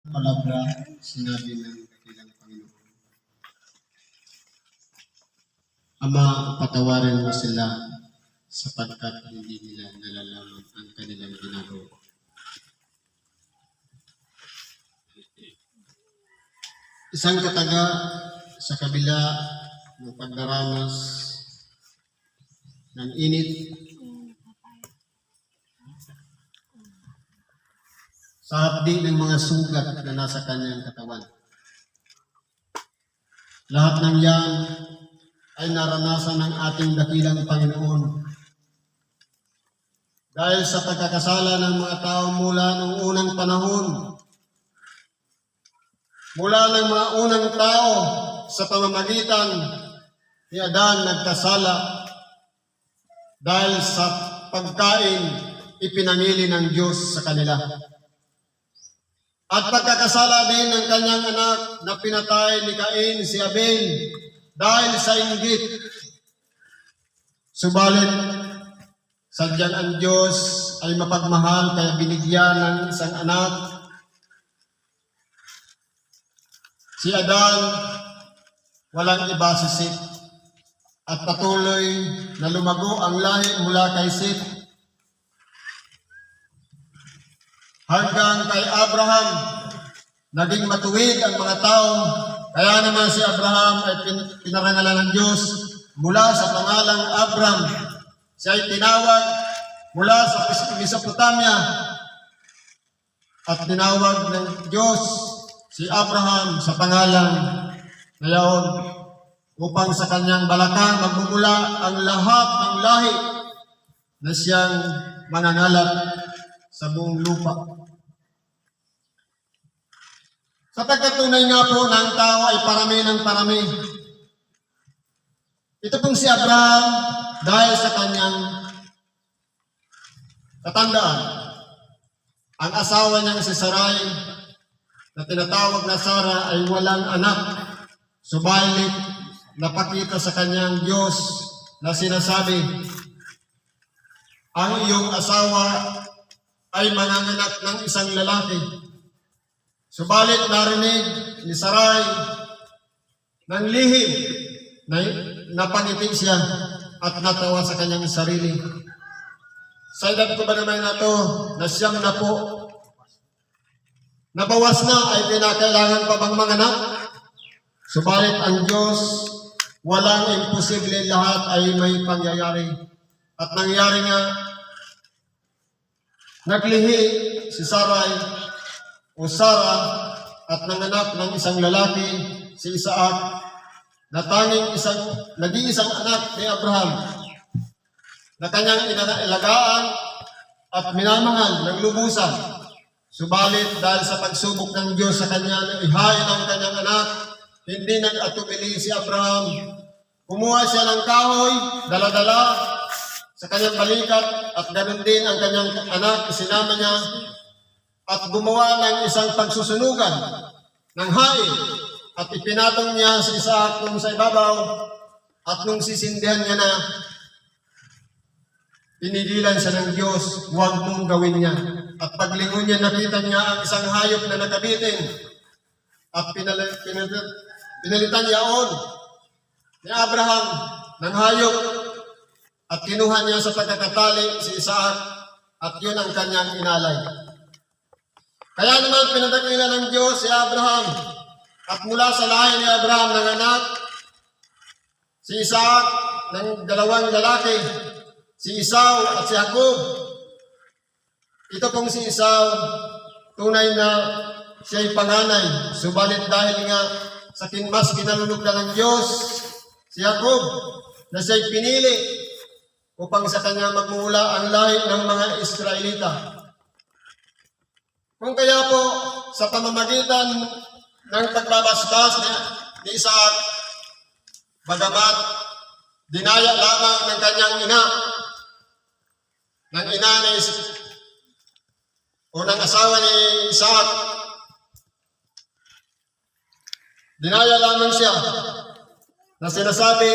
Palabra, sinabi ng dakilang Panginoon. Ama, patawarin mo sila sapagkat hindi nila nalalaman ang kanilang ginagawa. Isang kataga sa kabila ng pagdaranas ng init sa hapdi ng mga sugat na nasa kanyang katawan. Lahat ng yan ay naranasan ng ating dakilang Panginoon. Dahil sa pagkakasala ng mga tao mula noong unang panahon, mula ng mga unang tao sa pamamagitan ni Adan nagkasala dahil sa pagkain ipinangili ng Diyos sa kanila. At pagkakasala din ng kanyang anak na pinatay ni Cain si Abel dahil sa inggit. Subalit, sadyang ang Diyos ay mapagmahal kaya binigyan ng isang anak. Si Adan, walang iba si Seth, at patuloy na lumago ang lahi mula kay Seth hanggang kay Abraham. Naging matuwid ang mga tao, kaya naman si Abraham ay pinarangalan ng Diyos mula sa pangalang Abram. Siya ay tinawag mula sa Mesopotamia at tinawag ng Diyos si Abraham sa pangalang ngayon upang sa kanyang balakang magmumula ang lahat ng lahi na siyang mangangalat sa buong lupa. Sa pagkatunay nga po ng tao ay parami ng parami. Ito pong si Abraham dahil sa kanyang katandaan. Ang asawa niyang si Sarai na tinatawag na Sara ay walang anak. Subalit napakita sa kanyang Diyos na sinasabi, ang iyong asawa ay manganganak ng isang lalaki. Subalit narinig ni Sarai ng lihim na napangiti siya at natawa sa kanyang sarili. Sa edad ko ba naman na ito, na siyam na po, nabawas na ay pinakailangan pa bang manganak? Subalit ang Diyos, walang imposible, lahat ay may pangyayari. At nangyari nga, naglihi si Sarai o Sara at nanganak ng isang lalaki, si Isaac, na tanging nag-iisang anak ni Abraham, na kanyang inalagaan at minamahal ng lubusan. Subalit dahil sa pagsubok ng Diyos sa kanya na ihain ang kanyang anak, hindi nag-atubili si Abraham. Kumuha siya ng kahoy, dala-dala sa kanyang balikat, at ganun din ang kanyang anak, isinama niya, at gumawa ng isang pagsusunugan ng hain, at ipinatong niya si Isaac nung sa ibabaw, at nung sisindihan niya na, pinigilan siya ng Diyos, huwag mong gawin niya. At paglingon niya, nakita niya ang isang hayop na nakabitin, at pinalitan yaon ni Abraham ng hayop, at kinuha niya sa pagkakatali si Isaac, at yun ang kanyang inalay. Kaya naman pinadakilan ng Diyos si Abraham, at mula sa lahi ni Abraham ng anak, si Isaac ng dalawang lalaki, si Esau at si Jacob. Ito pong si Esau, tunay na siya'y panganay, subalit dahil nga sa mas kinalulugdan ng Diyos, si Jacob, na siya'y pinili upang sa kanya magmula ang lahi ng mga Israelita. Kung kaya po, sa pamamagitan ng pagbabasbas ni Isaac, bagamat dinaya lamang ng kanyang ina, ng ina ni o ng asawa ni Isaac, dinaya lamang siya na sinasabi,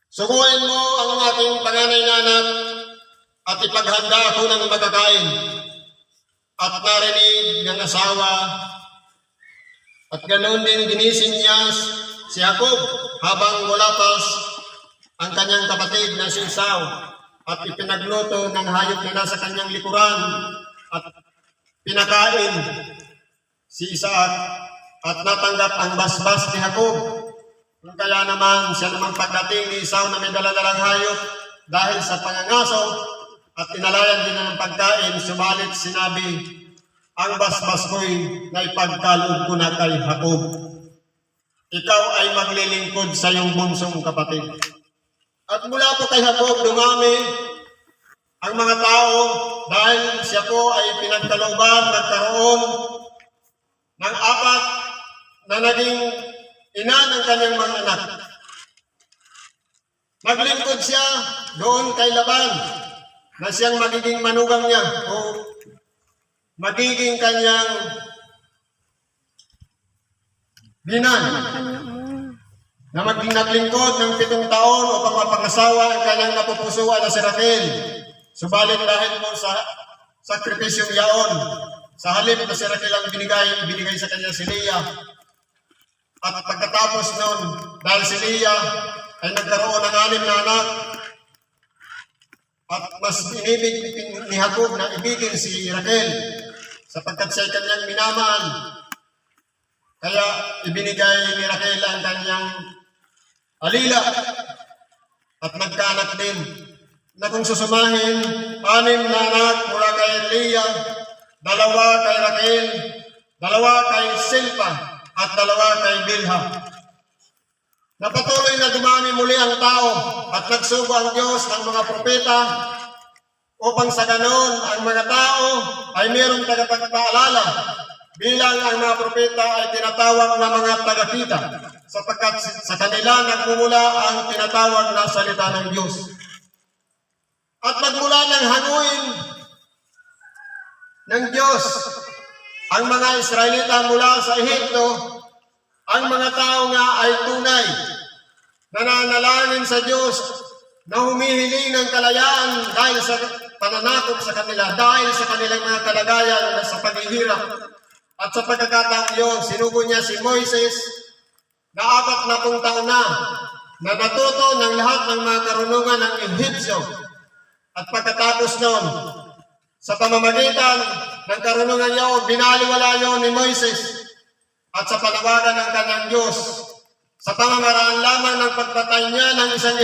suguin mo ang aking panganay na anak at ipaghanda ako ng magkakain. at narinig ng asawa, at ganoon din ginising niya si Jacob habang mulatas ang kanyang kapatid na si Esau, at ipinagluto ng hayop na nasa kanyang likuran at pinakain si Isaac, at natanggap ang basbas ni Jacob. Kaya naman siya namang pagdating ni Esau na may daladalang hayop dahil sa pangangaso at inalayan din ng pagkain, subalit sinabi, ang basbas ko'y naipagkaloob ko na kay Jacob. Ikaw ay maglilingkod sa iyong bunsong kapatid. At mula po kay Jacob dumami ang mga tao dahil siya po ay pinagkalooban, nagkaroon ng apat na naging ina ng kanyang mga anak. Naglingkod siya doon kay Laban na siyang magiging manugang niya o magiging kanyang binan, na naglingkod ng 7 taon upang mapangasawa ang kanyang napupusuan na si Raquel. Subalit dahil mo sa sakripisyong yaon, sa halip na si Raquel ang binigay sa kanya si Leah. At pagkatapos noon, dahil si Leah ay nagkaroon ng 6 na anak, at mas inibig ni Jacob na ibigin si Raquel sapagkat siya ay kanyang minamahal. Kaya ibinigay ni Raquel ang kanyang alila at nagkaanak din, na kung susumahin, 6 na anak mula kay Leah, 2 kay Raquel, 2 kay Silpa, at 2 kay Bilha. Napatuloy na dumami muli ang tao at nagsugo ang Diyos ng mga propeta upang sa ganon ang mga tao ay mayroong tagapagpaalala, bilang ang mga propeta ay tinatawag na mga tagakita, sapagkat sa kanila nagmumula ang tinatawag na salita ng Diyos. At magmula ng hanguin ng Diyos ang mga Israelita mula sa Ehipto, ang mga tao nga ay tunay nananalangin sa Diyos na humihiling ng kalayaan dahil sa pananakop sa kanila, dahil sa kanilang mga kalagayan na sa paghihirap. At sa pagkakataong iyon, sinugo niya si Moises na 40 taon na natuto ng lahat ng mga karunungan ng Ehipsyo. At pagkatapos noon, sa pamamagitan ng karunungan niya, binaliwala yun ni Moises at sa panawagan ng kanyang Diyos, sa pamamaraan lamang ng pagtatay niya ng isang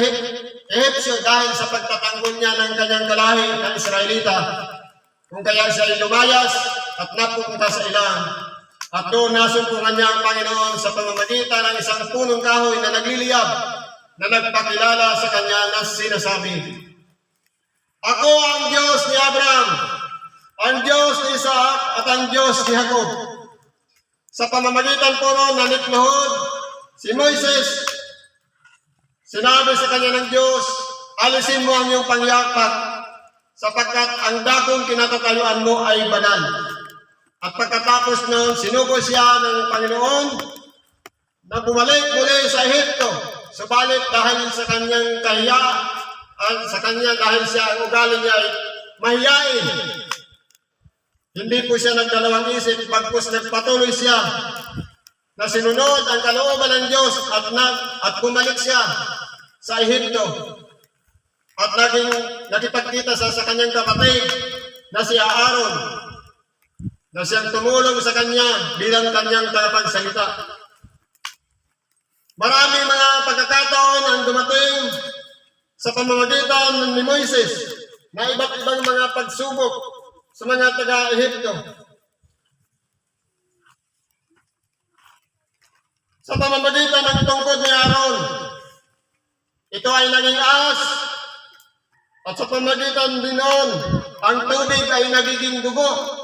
Ehipsyo dahil sa pagtatanggol niya ng kanyang kalahi ng Israelita, kung kaya siya ay lumayas at napupunta sa ilang. At doon nasumpungan niya ang Panginoon sa pamamagitan ng isang punong kahoy na nagliliyab na nagpakilala sa kanya na sinasabi, ako ang Diyos ni Abraham, ang Diyos ni Isaac at ang Diyos ni Jacob. Sa pamamagitan po noon na nitnuhod si Moises, sinabi sa kanya ng Diyos, alisin mo ang iyong pangyakpak sapagkat ang dakong kinatatayuan mo ay banal. At pagkatapos noon, sinugo siya ng Panginoon na bumalik muli sa Ehipto. Subalit dahil sa kanyang dahil siya ang ugali niya ay mahiyain, hindi po siya nagdalawang isip, pagkus nagpatuloy siya na sinunod ang kalooban ng Diyos at bumalik siya sa Ehipto at nakipagkita sa kanyang kapatid na si Aaron, na siyang tumulong sa kanya bilang kanyang tagapagsalita. Maraming mga pagkakataon ang dumating sa pamamagitan ni Moises na iba't ibang mga pagsubok sa mga taga-Ehipto. Sa pamamagitan ng tungkod ni Aaron, ito ay naging ahas, at sa pamamagitan din noon, ang tubig ay nagiging dugo.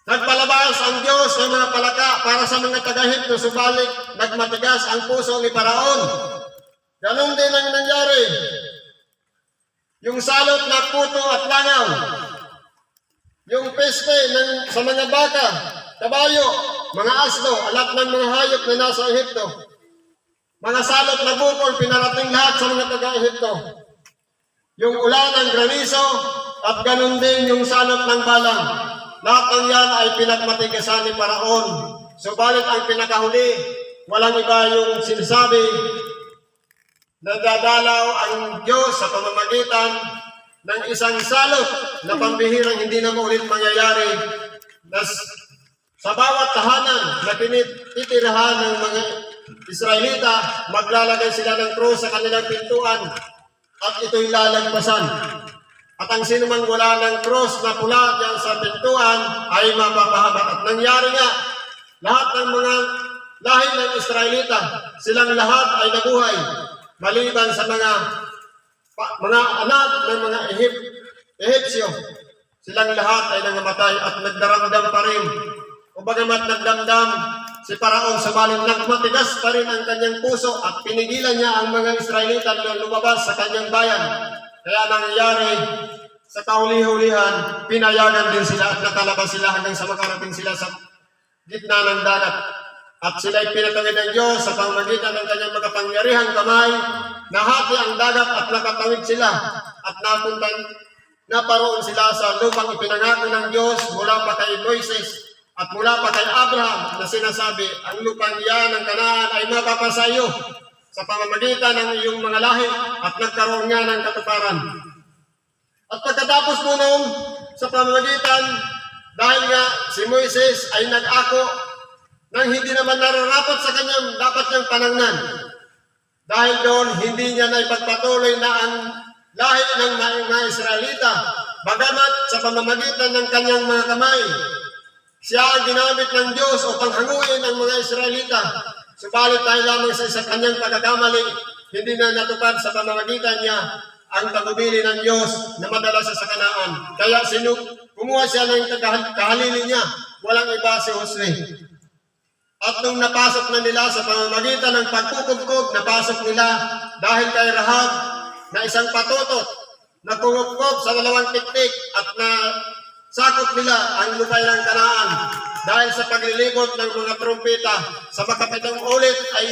Nagpalabas ang Diyos ng mga palaka para sa mga taga-Ehipto, subalit nagmatigas ang puso ni Paraon. Ganon din ang nangyari. Yung salot na puto at langaw, yung peste sa mga baka, kabayo, mga asno, alat ng mga hayop na nasa Ehipto, mga salot na bukol, pinarating lahat sa mga taga-Ehipto. yung ulan ng graniso, at ganun din yung salot ng balang. Lahat ng yan ay pinagmatigasan ni Paraon. Subalit ang pinakahuli, walang iba yung sinasabi, nagdadalaw ang Diyos sa pamamagitan ng isang salot na pambihirang hindi na maulit mangyayari na sa bawat tahanan na tinitirahan ng mga Israelita, maglalagay sila ng krus sa kanilang pintuan at ito'y lalagpasan. At ang sinumang wala ng krus na pula diyan sa pintuan ay mapapahamak. At nangyari nga, lahat ng mga lahi ng Israelita, silang lahat ay nabuhay, maliban sa mga anak ng mga Ehipsyo. Silang lahat ay nangamatay at nagdaramdam pa rin. O bagamat nagdamdam si Paraon, subalit nagmatigas pa rin ang kanyang puso at pinigilan niya ang mga Israelita na lumabas sa kanyang bayan. Kaya nangyayari, sa kahuli-hulihan, pinayagan din sila at nakalabas sila hanggang sa makarating sila sa gitna ng dagat. At sila'y pinatawid ng Diyos sa pamamagitan ng kanyang makapangyarihang kamay, nahati ang dagat at nakatawid sila at naparoon sila sa lupang ipinangako ng Diyos mula pa kay Moises at mula pa kay Abraham na sinasabi, ang lupang iyan ng Kanaan ay mapapasa iyo sa pamamagitan ng iyong mga lahi at nagkaroon nga ng katuparan. At pagkatapos po noon sa pamamagitan, dahil nga si Moises ay nag-ako nang hindi naman nararapat sa kanyang dapat niyang panangnan. Dahil doon, hindi niya na ipagpatuloy na ang lahi ng mga Israelita, bagamat sa pamamagitan ng kanyang mga kamay, siya ang ginamit ng Diyos upang hanguin ang mga Israelita. Subalit dahil lamang sa kanyang pagkakamali, hindi na natupad sa pamamagitan niya ang tagubilin ng Diyos na madala siya sa Kanaan. Kaya kumuha siya ng kahalili niya, walang iba si Josue. At nung napasok na nila sa pamamagitan ng pagkukubkob, napasok nila dahil kay Rahab na isang patutot na kumukkob sa 2 tiktik at na sakop nila ang lupay ng Kanaan. Dahil sa paglilibot ng mga trumpeta, sa makapitong ulit ay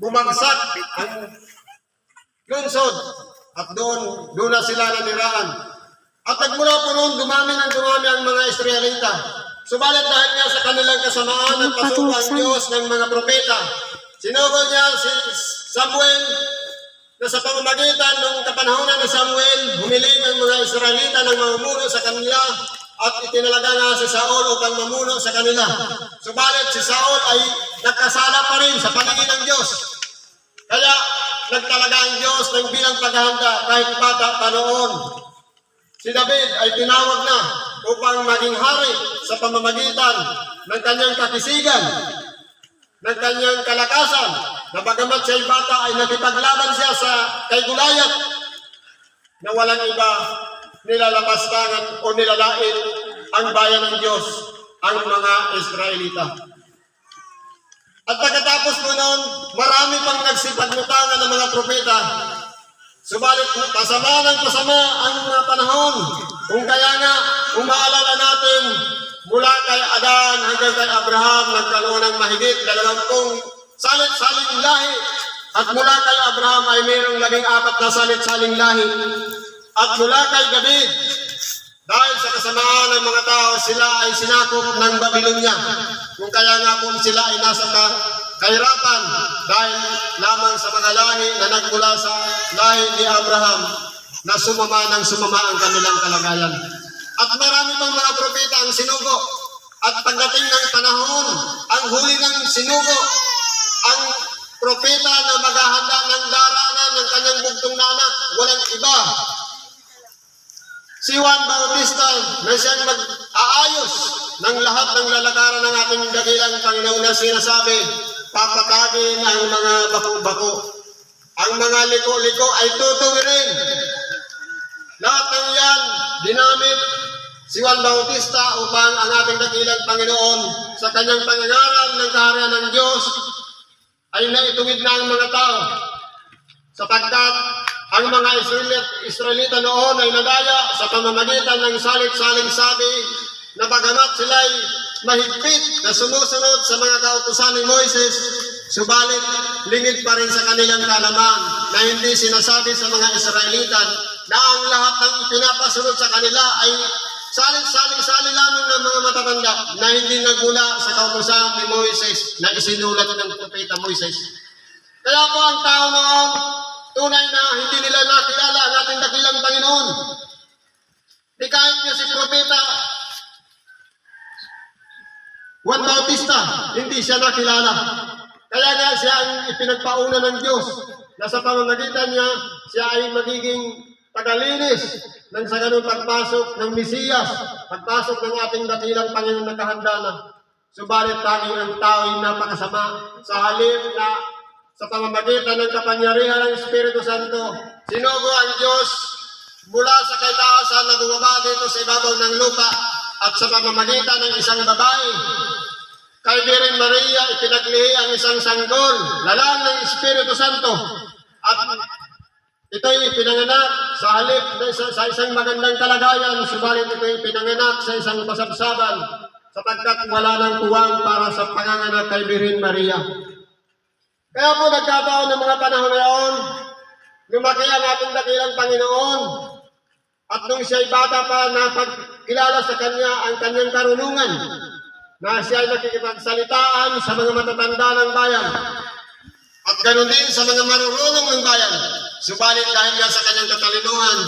bumagsak ang lungsod at doon na sila naniraan. At nagmula po noon, dumami ang mga Israelita. Subalit dahil nga sa kanilang kasamaan at pasukan Diyos ng mga propeta, sinugod niya si Samuel na sa pamamagitan ng kapanahonan ni Samuel, humiling ang mga Israelita ng mamumuno sa kanila at itinalaga nga si Saul upang mamuno sa kanila. Subalit si Saul ay nagkasala pa rin sa paningin ng Diyos. Kaya nagtalaga ang Diyos ng bilang paghahanda kahit bata pa noon. Si David ay tinawag na upang maging hari sa pamamagitan ng kanyang kakisigan, ng kanyang kalakasan, na bagamat siya'y bata ay nakipaglaban siya kay Goliath na walang iba nilalapastangan o nilalait ang bayan ng Diyos, ang mga Israelita. At pagkatapos po noon, marami pang nagsipagmutangan ng mga propeta. Subalit pasama ng pasama ang mga panahon. Kung kaya nga, umaalala natin, mula kay Adan hanggang kay Abraham, nagkaroon ng mahigit 20 salit-saling lahi. At mula kay Abraham ay mayroong 14 na salit-saling lahi. At mula kay David, dahil sa kasamaan ng mga tao, sila ay sinakop ng Babylonia. Kung kaya nga po sila ay nasa kahirapan dahil lamang sa mga lahi na nagmula sa lahi ni Abraham na sumama ang kanilang kalagayan. At marami pang mga propeta ang sinugo. At pagdating ng panahon, ang huli ng sinugo, ang propeta na maghahanda ng daranan ng kanyang bugtong na anak, walang iba. Si Juan Bautista na siyang mag-aayos ng lahat ng lalakaran ng ating dakilang Panginoon na sinasabi, papatagin ang mga bako-bako. Ang mga liko-liko ay tutuwirin. Lahat ng yan, dinamit si Juan Bautista upang ang ating dakilang Panginoon sa kanyang pangangaral ng kaharian ng Diyos ay naituwid na ang mga tao. Sapagkat ang mga Israelita noon ay nadaya sa pamamagitan ng salit-saling sabi na bagamat sila'y mahigpit na sumusunod sa mga kautusan ni Moises, subalit lingid pa rin sa kanilang kalaman na hindi sinasabi sa mga Israelita na ang lahat ng ipinapasunod sa kanila ay sali lamang ng mga matatanda na hindi nagmula sa kautusan ni Moises na isinulat ng propeta Moises. Kaya po ang tao noon, tunay na hindi nila nakilala ang ating dakilang Panginoon. Di kahit niya si propeta Juan Bautista, hindi siya nakilala. Kaya nga siya ang ipinagpauna ng Diyos na sa pamamagitan niya, siya ay magiging tagalinis nang sa ganun pagpasok ng Mesiyas, pagpasok ng ating dakilang Panginoon na kahanda na. Subalit tanging ang tao ay napakasama sa halip na sa pamamagitan ng kapangyarihan ng Espiritu Santo, sinugo ang Diyos mula sa kaitaasan na bumaba dito sa ibabaw ng lupa at sa pamamagitan ng isang babae. Kay Birhen Maria ipinaglihi ang isang sanggol, lalang ng Espiritu Santo. At ito'y pinanganak sa halip sa isang magandang kalagayan, subalit ito'y pinanganak sa isang kasabsaban, sapagkat wala ng tuwang para sa panganganak kay Birhen Maria. Kaya po nagkataon ng mga panahon na yun, lumaki ang ating dakilang Panginoon, at nung siya'y bata pa, napagkilala sa kanya ang kanyang karunungan, na siya ay nakikipagsalitaan sa mga matatanda ng bayan at ganoon din sa mga marurunong ng bayan. Subalit dahil nga sa kanyang katalinuhan,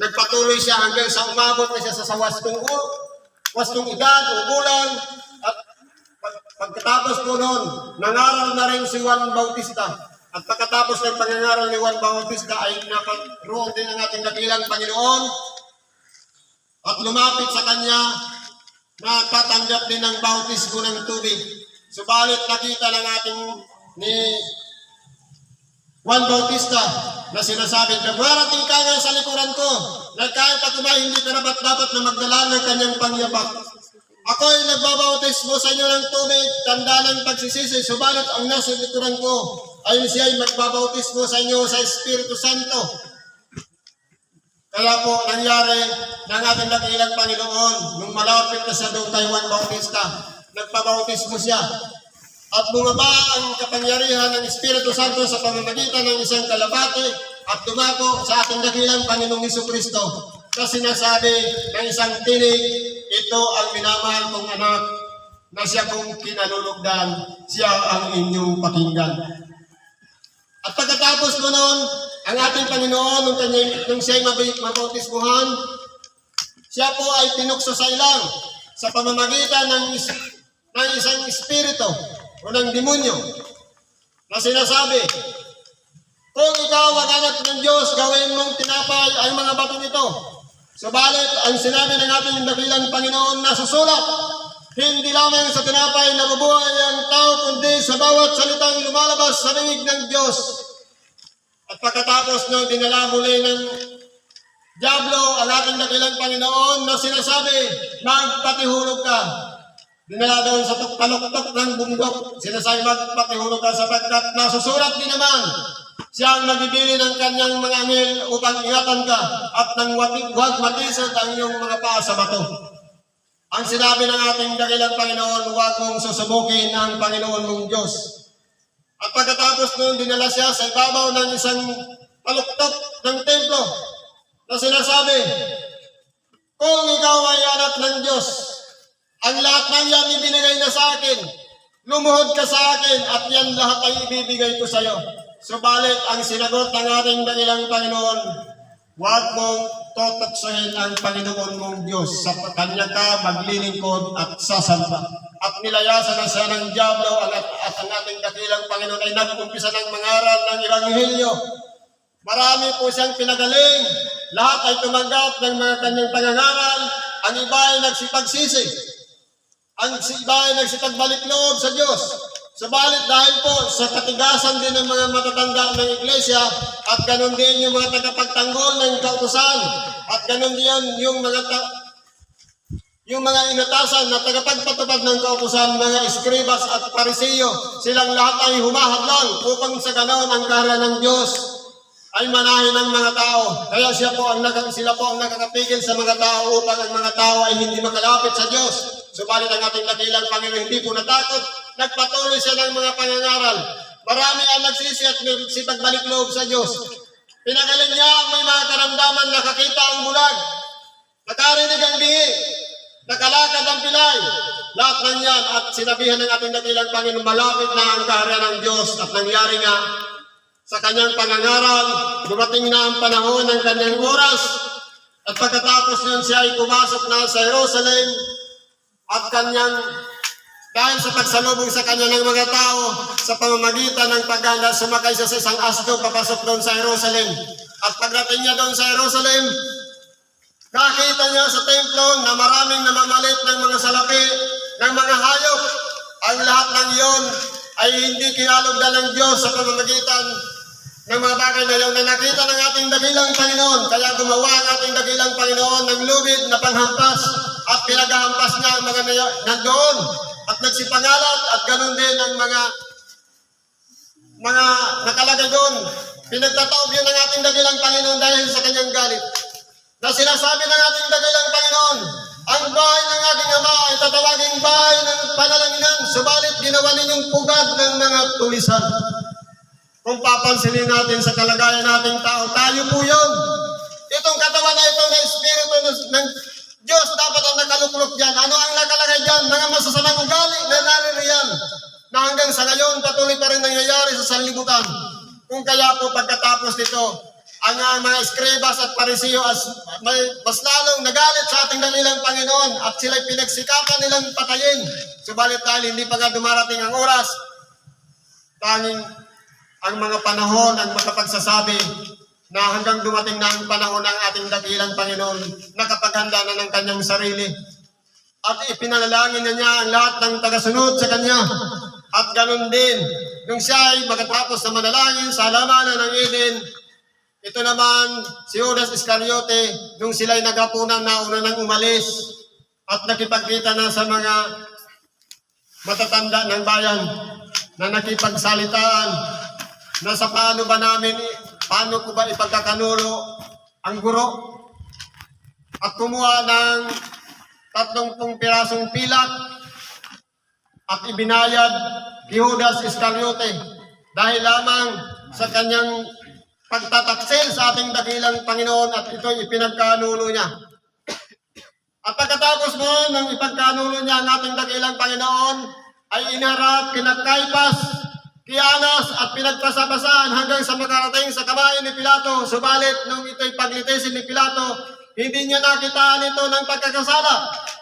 nagpatuloy siya hanggang sa umabot na siya sa wastong edad o gulang. At pagkatapos po noon, nangaral na rin si Juan Bautista. At pagkatapos ng pangangaral ni Juan Bautista ay nakaroon din ang ating dakilang Panginoon at lumapit sa kanya na tatanggap din ng bautismo ng tubig. Subalit nakita ng ating ni Juan Bautista na sinasabi, "Nagwarating ka nga sa likuran ko, na kahit ako na hindi karapat dapat na magdala ng kanyang pangyabak. Ako'y nagbabautismo sa inyo ng tubig, tanda ng pagsisisi, subalit ang nasa likuran ko ay siya'y magbabautismo sa inyo sa Espiritu Santo." Kaya po nangyari ng ating dakilang Panginoon nung malapit na siya doon kay Juan Bautista, nagpabautismo siya. At bumaba ang kapangyarihan ng Espiritu Santo sa pamamagitan ng isang kalapate at dumako sa ating dakilang Panginoong Jesucristo na sinasabi ng isang tinig, "Ito ang minamahal kong anak na siya kong kinalulugdan, siya ang inyong pakinggan." At pagkatapos mo noon, ang ating Panginoon, nung siya'y mabautismuhan, siya po ay tinukso sa ilang sa pamamagitan ng isang espiritu o ng demonyo na sinasabi, "Kung ikaw ang anak ng Diyos, gawin mong tinapay ay mga batong ito." Subalit, ang sinabi ng ating dakilang Panginoon na susulat, "Hindi lamang sa tinapay nabubuhay ang tao, kundi sa bawat salitang lumalabas sa bibig ng Diyos." At pagkatapos nung dinala muli ng Diablo ang ating dakilang Panginoon na sinasabi, "Magpatihulog ka." Dinala doon sa paluktok ng bundok, sinasabi, "Magpatihulog ka sapagkat nasusulat din naman, siya ang nagbibili ng kanyang mga anghel upang ingatan ka at nang huwag matisod ang iyong mga paa sa bato." Ang sinabi ng ating dakilang Panginoon, huwag mong susubukin ang Panginoon mong Diyos. At pagkatapos noon, dinala siya sa ibabaw ng isang paluktok ng templo na sinasabi, "Kung ikaw ay anak ng Diyos, ang lahat ng yan ibinigay na sa akin. Lumuhod ka sa akin at yan lahat ay ibibigay ko sa iyo." Subalit, ang sinagot ng ating dakilang Panginoon, "Huwag mong tutoksohin ang Panginoon mong Diyos, sa kanya ka maglilingkod at sasamba." At nilayasan na siya ng Diablo at ang ating dakilang Panginoon ay nag-umpisa ng mangaral ng Ebanghelyo. Marami po siyang pinagaling. Lahat ay tumanggap ng mga kanyang pangangaral. Ang iba ay nagsipagsisi. Ang iba ay nagsipagbalik loob sa Diyos. Subalit dahil po sa katigasan din ng mga matatanda ng iglesia at ganun din yung mga tagapagtanggol ng kautusan at ganun din yung mga inatasan na tagapagpatupad ng kautusan, mga eskribas at pariseyo, silang lahat ay humahadlang upang sa ganon ang kaharian ng Diyos ay manahin ng mga tao. Kaya sila po ang nakakapigil sa mga tao upang ang mga tao ay hindi makalapit sa Diyos. Subalit ang ating dakilang Panginoon hindi po natakot, nagpatuloy siya ng mga pangangaral. Marami ang nagsisi at nagsipagbalik loob sa Diyos. Pinagaling niya ang may mga karamdaman, nakakita ang bulag, nakarinig ang bihi, nakalakad ang pilay. Lahat ng yan at sinabihan ng ating dakilang Panginoon, malapit na ang kaharian ng Diyos at nangyari nga sa kanyang pangangaral, dumating na ang panahon ng kanyang oras at pagkatapos nun siya ay pumasok na sa Jerusalem at kanyang dahil sa pagsalubong sa kanya ng mga tao sa pamamagitan ng paghanda, sumakay siya sa isang asno papasok doon sa Jerusalem. At pagdating niya doon sa Jerusalem, nakita niya sa templo na maraming namamalit ng mga salapi, ng mga hayop. Ang lahat ng iyon ay hindi kinalugdan ng Diyos sa pamamagitan ng mga bagay na yun na nakita ng ating dakilang Panginoon. Kaya gumawa ang ating dakilang Panginoon ng lubid na panghampas at pinaghahampas niya ang mga nandoon at nagsipangalat at ganun din ang mga nakalagay doon. Pinagtataob yun ng ating dakilang Panginoon dahil sa kanyang galit. Na sinasabi ng ating dakilang Panginoon, ang bahay ng aking Ama ay tatawaging bahay ng panalanginan, subalit ginawa ninyong pugad ng mga tulisan. Kung papansinin natin sa kalagayan nating tao, tayo po yun. Itong katawan na ito na Espiritu ng Diyos dapat ang nakaluklok dyan. Ano ang nakalagay dyan? Mga masasamang ugali na naririyan na hanggang sa ngayon patuloy pa rin nangyayari sa sanlibutan. Kung kaya po pagkatapos nito, ang mga eskribas at parisiyo mas lalong nagalit sa ating dakilang Panginoon at sila'y pinagsikapan nilang patayin. Subalit dahil hindi pa nga dumarating ang oras, tanging ang mga panahon ang makapagsasabi na hanggang dumating na ang panahon ng ating dakilang Panginoon, nakapaghanda na ng kanyang sarili. At ipinalangin na niya ang lahat ng tagasunod sa kanya. At ganun din, nung siya ay makatapos na manalangin sa halamanan ng Eden, ito naman si Judas Iscariote, nung sila'y naghapunan na una nang umalis at nakipagkita na sa mga matatanda ng bayan na nakipagsalitaan na sa paano ko ba ipagkakanulo ang guro at kumuha ng 30 pirasong pilak at ibinayad kay Judas Iscariote dahil lamang sa kanyang pagtataksil sa ating dakilang Panginoon at ito'y ipinagkanulo niya. At pagkatapos mo ng ipagkanulo niya ang ating dakilang Panginoon ay inarap kina Caiphas, Anas at pinagpasabasan hanggang sa makarating sa kamay ni Pilato. Subalit nung ito'y paglitisin ni Pilato, hindi niya nakitaan ito ng pagkakasala.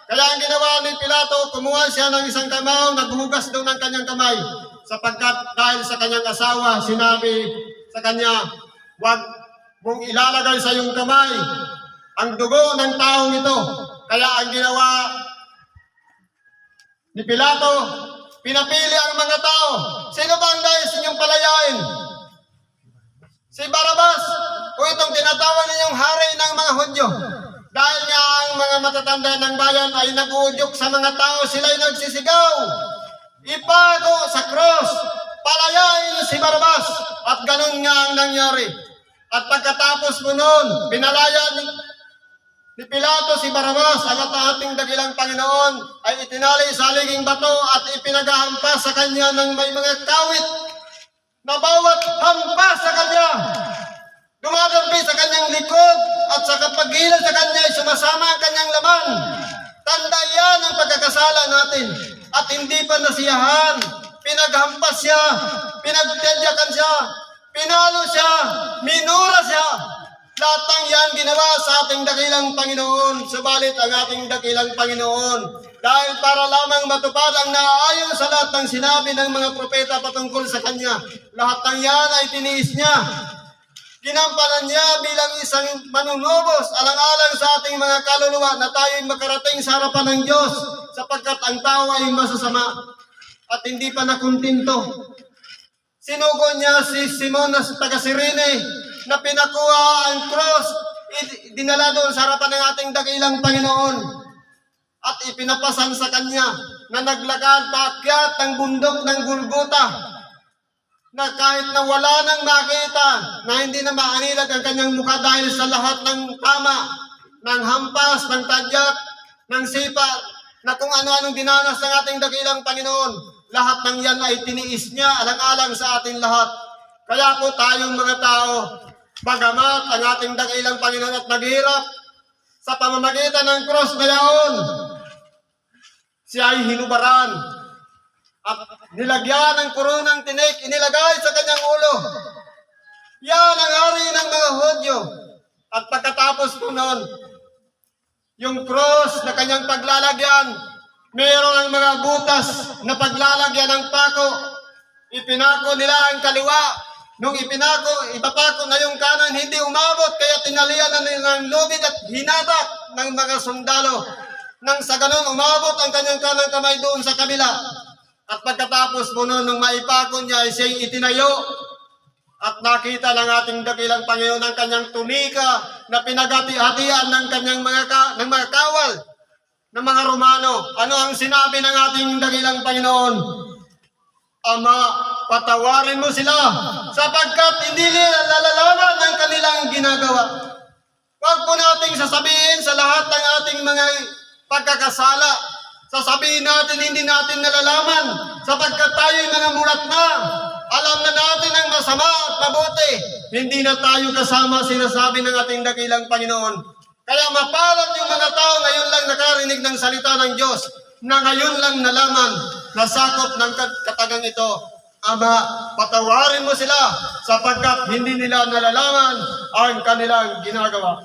Kaya ang ginawa ni Pilato, kumuha siya ng isang kamao, naghugas doon ng kanyang kamay. Sapagkat dahil sa kanyang asawa, sinabi sa kanya, huwag mong ilalagay sa iyong kamay ang dugo ng taong ito. Kaya ang ginawa ni Pilato, pinapili ang mga tao. Sino ba ang nais ninyong palayain? Si Barabas o itong tinatawag ninyong hari ng mga Hudyo? Dahil nga ang mga matatanda ng bayan ay nag-uudyok sa mga tao, sila'y nagsisigaw, ipago sa cross, palayain si Barabas. At ganun nga ang nangyari. At pagkatapos mo nun, pinalaya ni Pilato si Barabas, ang ating dakilang Panginoon ay itinali sa liging bato at ipinaghahampas sa kanya ng may mga kawit na bawat hampas sa kanya dumadampi sa kanyang likod at sa kapagilid sa kanya ay sumasama ang kanyang laman. Tanda yan ang pagkakasala natin at hindi pa nasiyahan. Pinaghampas siya, pinagtedyakan siya, pinalo siya, minura siya. Lahat ng yan ginawa sa ating dakilang Panginoon. Subalit ang ating dakilang Panginoon, dahil para lamang matupad ang naaayon sa lahat ng sinabi ng mga propeta patungkol sa Kanya, lahat ng yan ay tiniis niya. Ginampanan niya bilang isang manunubos alang-alang sa ating mga kaluluwa na tayo'y makarating sa harapan ng Diyos sapagkat ang tao ay masasama at hindi pa nakuntinto. Sinugo niya si Simon na taga Cirene na pinakuha ang cross, dinala doon sa harapan ng ating dakilang Panginoon at ipinapasan sa kanya na naglakad paakyat ng bundok ng Golgota na kahit na wala nang makita, na hindi na maanilag ang kanyang mukha dahil sa lahat ng tama, ng hampas, ng tadyak, ng sipa, na kung ano-anong dinanas ng ating dakilang Panginoon, lahat ng yan ay tiniis niya alang-alang sa ating lahat. Kaya po tayong mga tao, Bagamat ang ating dakilang Panginoon at naghirap sa pamamagitan ng cross na yaon, siya ay hinubaran at nilagyan ng koronang tinik, inilagay sa kanyang ulo. Yan ang hari ng mga Hudyo. At pagkatapos po noon, yung cross na kanyang paglalagyan, mayroon ang mga butas na paglalagyan ng pako. Ipinako nila ang kaliwa. Nung ipapako na yung kanan, hindi umabot, kaya tinalian na ng lubid at hinatak ng mga sundalo. Nang sa ganun, umabot ang kanyang kanang kamay doon sa kabila. At pagkatapos mo noon, nung maipako niya, ay siya'y itinayo. At nakita ng ating dakilang Panginoon ang kanyang tunika na pinagati-hatian ng kanyang mga kawal ng mga Romano. Ano ang sinabi ng ating dakilang Panginoon? Ama, patawarin mo sila sapagkat hindi nila nalalaman ang kanilang ginagawa. Huwag po nating sasabihin sa lahat ng ating mga pagkakasala. Sasabihin natin hindi natin nalalaman sapagkat tayo'y mga mulat na. Alam na natin ang masama at mabuti. Hindi na tayo kasama sinasabi ng ating dakilang Panginoon. Kaya mapalad yung mga tao ngayon lang nakarinig ng salita ng Diyos na ngayon lang nalaman na sakop ng katagang ito. Ama, patawarin mo sila sapagkat hindi nila nalalaman ang kanilang ginagawa.